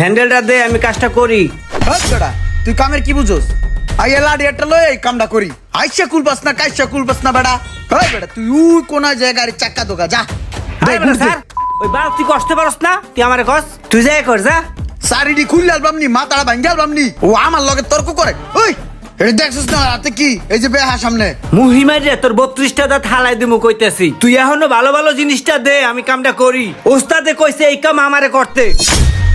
হ্যান্ডেলটা দে, আমি কাজটা করি। বেটা তুই কামের কি বুঝোস? আইয়া লাডি একটা লই এই কামটা করি। আইসা কুলপাস না কাইসা কুলপাস না বেটা। হয় বেটা তুই কোন জায়গায় গাড়ি চাক্কা দোকা যা। আরে বেটা স্যার, ওই বাল তুই কষ্ট পারস না, তুই আমারে কস, তুই যাই কর যা। সারিডি খুললে আলবামনি মাথাটা ভাঙ্গে আলবামনি ও আমার লগে তর্ক করে। ওই এটা দেখছিস না রাতে কি এই যে বেহা সামনে মুহিমার রে তোর 32টা দাঁত হালাই দিমু কইতেছি, তুই এখনো ভালো ভালো জিনিসটা দে, আমি কামটা করি। ওস্তাদে কইছে এই কাম আমারে করতে।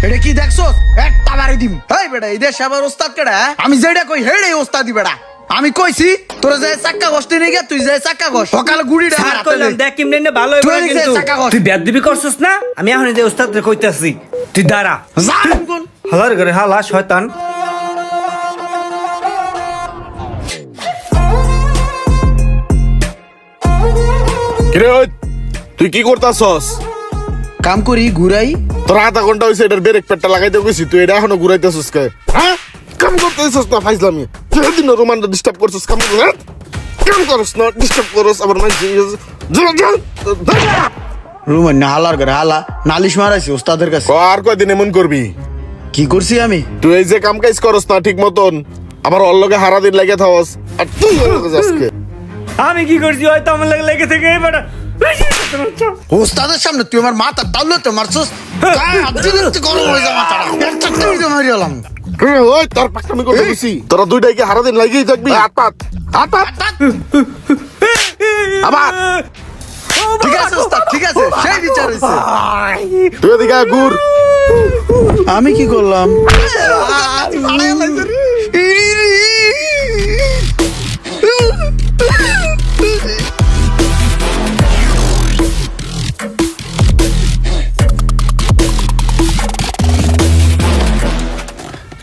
এটা কি দেখছস? একটা বাড়ি দিম। এই বেটা এই দেশে আবার ওস্তাদ কেডা? আমি যেটা কই হেড়ে ওস্তাদি বেটা। আমি কইছি তোরা যায় চাক্কা ঘষতে নিয়ে গিয়া তুই যায় চাক্কা ঘষ। সকালে গুড়িটা স্যার কইলাম দেখ কেমনে নে ভালো হইবো না কিন্তু তুই বেয়াদবি করছস না। আমি এখন যে ওস্তাদরে কইতাছি, তুই দাঁড়া। যা কোন হালার ঘরে হালা শয়তান। কিরে ওই তুই কি করতাছস? কাম করি ঘুরাই। তোর আধা ঘন্টা হইছে এটার ব্রেক প্যাডটা লাগাইতে গেছি, তুই এটা এখনো ঘুরাইতেছস কে? হ্যাঁ কাম করতেছস না ফাইজলামি? যেদিন রোমানটা ডিস্টার্ব করছস কাম করছ, কাম করছ না ডিস্টার্ব করছ আবার মানে রুমান না হালার ঘরে হালা নালিশ মারাইছি ওস্তাদের কাছে। আর কয়দিন এমন করবি? কি করছি আমি? তুই এই যে কাম কাজ করস না ঠিক মতন, আবার ওর লগে হারা দিন লাগে থাকস, আর তুই আজকে আমি কি করছি? হয়তো আমার লাগে লেগে থেকে এই বেটা ওস্তাদের সামনে তুই আমার মাথা তাহলে তো মারছস। গরম হয়ে যা মাথাটা মারি এলাম। ওই তোর পাকনামি করতে গেছি, তোরা দুইটাই কি হারা দিন লাগিয়েই থাকবি? হাত পাত হাত পাত আবার ঠিক আছে ওস্তাদ ঠিক আছে, সেই বিচার হইছে। তুই এদিকে আয়, ঘুর। আমি কি করলাম?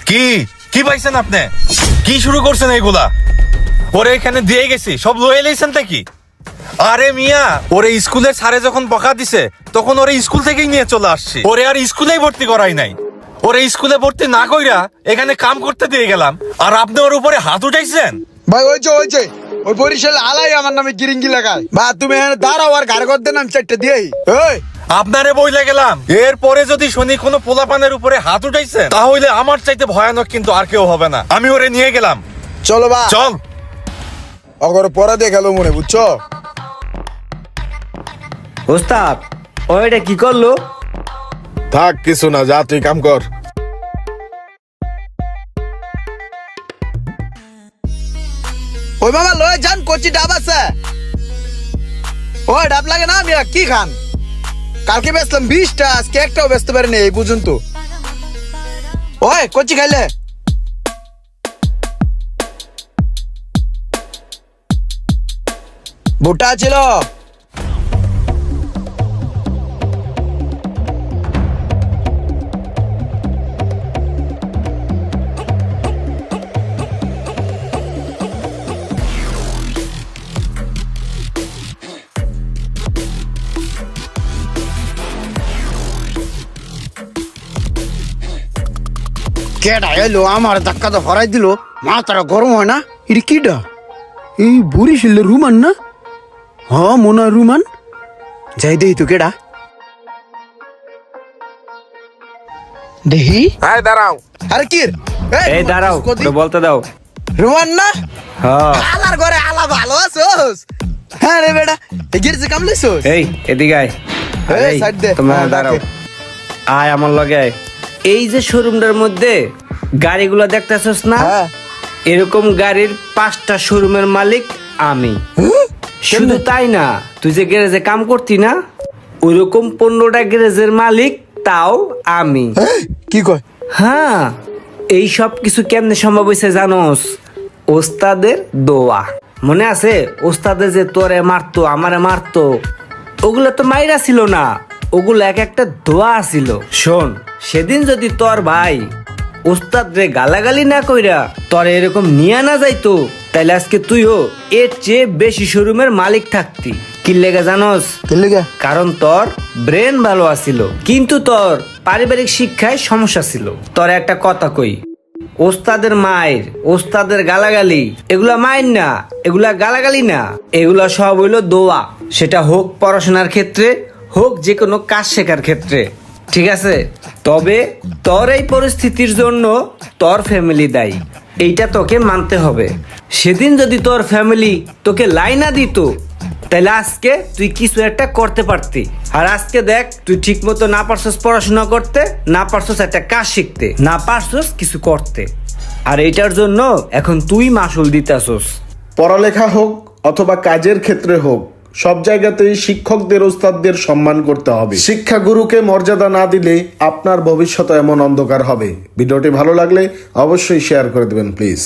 কি কি পাইছেন আপনি? কি শুরু করছেন এইগুলা? ওরে এখানে দিয়ে গেছি, সব লয়ে লাইছেন কি? আরে মিয়া, ওরে স্কুলের স্যারে যখন বকা দিছে তখন ওরে স্কুল থেকেই নিয়ে চলে আসছি। ওরে আর স্কুলেই ভর্তি করাই নাই। ওরে স্কুলে ভর্তি না কইরা এখানে কাম করতে দিয়ে গেলাম, আর আপনি ওর উপরে হাত উঠাইছেন। ভাই ওই যে ওই বরিশাল আলাই আমার নামে গিরিঙ্গি লাগায়। বা তুমি এখানে দাঁড়াও আর গাড়ি করতে নাম চারটে দিয়েই। ওই আপনারে বইলে গেলাম, এরপরে যদি শুনি কোনো পোলাপানের উপরে হাত উঠাইছেন তাহলে আমার চাইতে ভয়ানক কিন্তু আর কেউ হবে না। আমি ওরে নিয়ে গেলাম। চলো বা চল। অগর পরে দেখালো মনে বুঝছো? ওস্তাদ ওইটা কি করলো? থাক কিছু না, যা তুই কাম কর। ওই মামা লয়ে যান কোচি ডাব আছে। ওই ডাব লাগে না আমি কি খান? কালকে বেচলাম 20টা, আজকে একটাও বেচতে পারিনি এই বুঝুন তো। ওই কোচি খাইলে ভুট্টা ছিল। কেডা এলো আমার ধাক্কা তো হরাই দিল, মাথাটা গরম হয় না? এটা কিডা? এই বরিশালের রুমান না? হ মনে হয় রুমান। যাই দেই তো কেডা দেখি। হ্যাঁ দাঁড়াও। আরে কি এই দাঁড়াও, ওটা বলতে দাও। রুমান না? হ্যাঁ। আলার ঘরে আলা ভালো আছোস? হ্যাঁ রে বেটা গিরছে কামলেছোস? এই এদিকে আয়। এই সাইড দে। তোমরা হ্যাঁ, দাঁড়াও, রাখে। আয় আমার লগে আয়। এই যে শোরুমটার মধ্যে গাড়িগুলো দেখতেছস না, হ্যাঁ। এরকম গাড়ির 5টা শোরুমের মালিক আমি। শুধু তাই না, তুই যে গ্যারেজে কাম করতি না, ওইরকম 15টা গ্যারেজের মালিক তাও আমি। কি কয়? হ্যাঁ, এই সব কিছু কেমনে সম্ভব হয়েছে জানোস? ওস্তাদের দোয়া। মনে আছে ওস্তাদে যে তোরে মারতো আমারে মারতো, ওগুলো তো মাইরা ছিল না, ওগুলো এক একটা দোয়া ছিল। শোন, সেদিন যদি তোর ভাই ওস্তাদ রে গালাগালি না কইরা তোর এরকম নিয়ে না যাইতো, তাইলে আজকে তুইও এর চেয়ে বেশি শোরুমের মালিক থাকতি। কি লেগে জানোস? কি লেগে? কারণ তোর ব্রেন ভালো আছিল, কিন্তু তোর পারিবারিক শিক্ষায় সমস্যা ছিল। তোর একটা কথা কই, ওস্তাদের মায়ের, ওস্তাদের গালাগালি, এগুলা মায়ের না, এগুলা গালাগালি না, এগুলা সব হইলো দোয়া। সেটা হোক পড়াশোনার ক্ষেত্রে, হোক যে কোনো কাজ শেখার ক্ষেত্রে। ঠিক আছে, তবে তোর এই পরিস্থিতির জন্য তোর ফ্যামিলি দায়ী, এইটা তোকে মানতে হবে। সেদিন যদি তোর ফ্যামিলি তোকে লাইনা দিত, তাহলে আজকে তুই কিছু একটা করতে পারতি। আর আজকে দেখ, তুই ঠিক মতো না পারছস পড়াশোনা করতে, না পারছস একটা কাজ শিখতে, না পারছস কিছু করতে। আর এইটার জন্য এখন তুই মাসুল দিতাছস। পড়ালেখা হোক অথবা কাজের ক্ষেত্রে হোক, সব জায়গাতেই শিক্ষকদের ওস্তাদদের সম্মান করতে হবে। শিক্ষা গুরুকে মর্যাদা না দিলে আপনার ভবিষ্যৎ এমন অন্ধকার হবে। ভিডিওটি ভালো লাগলে অবশ্যই শেয়ার করে দেবেন প্লিজ।